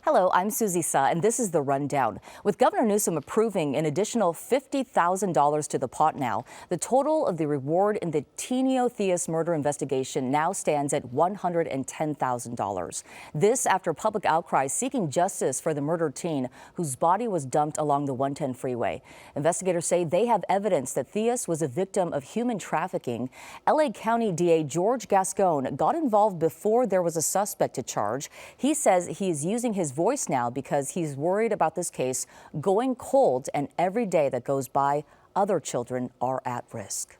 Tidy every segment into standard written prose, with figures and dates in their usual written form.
Hello, I'm Susie Sa, and this is the rundown. With Governor Newsom approving an additional $50,000 to the pot now, the total of the reward in the Tenio Theus murder investigation now stands at $110,000. This after public outcry seeking justice for the murdered teen whose body was dumped along the 110 freeway. Investigators say they have evidence that Theus was a victim of human trafficking. LA County DA George Gascon got involved before there was a suspect to charge. He says he is using his voice now because he's worried about this case going cold, and every day that goes by, other children are at risk.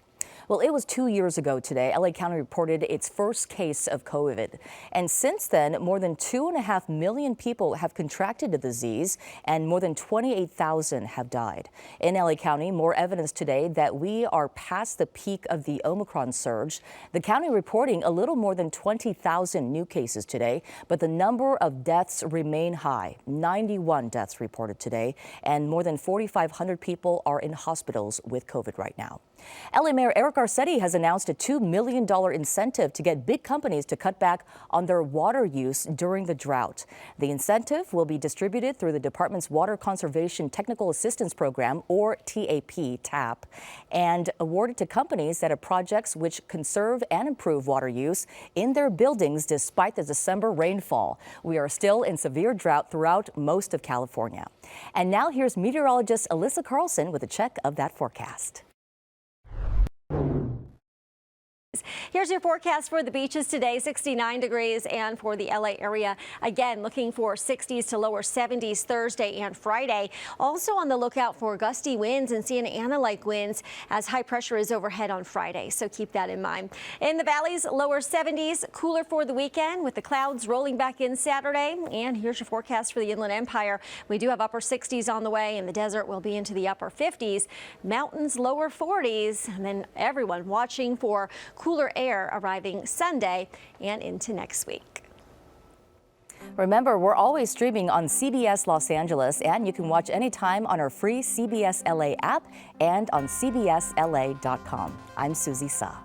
Well, it was 2 years ago today, LA County reported its first case of COVID. And since then, more than 2.5 million people have contracted the disease and more than 28,000 have died. In LA County, more evidence today that we are past the peak of the Omicron surge. The county reporting a little more than 20,000 new cases today, but the number of deaths remain high. 91 deaths reported today, and more than 4,500 people are in hospitals with COVID right now. LA Mayor Eric Garcetti has announced a $2 million incentive to get big companies to cut back on their water use during the drought. The incentive will be distributed through the department's Water Conservation Technical Assistance Program, or TAP, and awarded to companies that have projects which conserve and improve water use in their buildings despite the December rainfall. We are still in severe drought throughout most of California. And now here's meteorologist Alyssa Carlson with a check of that forecast. Here's your forecast for the beaches today, 69 degrees, and for the LA area, again, looking for 60s to lower 70s Thursday and Friday. Also on the lookout for gusty winds and Santa Ana-like winds as high pressure is overhead on Friday, so keep that in mind. In the valleys, lower 70s, cooler for the weekend with the clouds rolling back in Saturday. And here's your forecast for the Inland Empire. We do have upper 60s on the way, and the desert will be into the upper 50s, mountains lower 40s, and then everyone watching for cooler air arriving Sunday and into next week. Remember, we're always streaming on CBS Los Angeles, and you can watch anytime on our free CBSLA app and on CBSLA.com. I'm Susie Sa.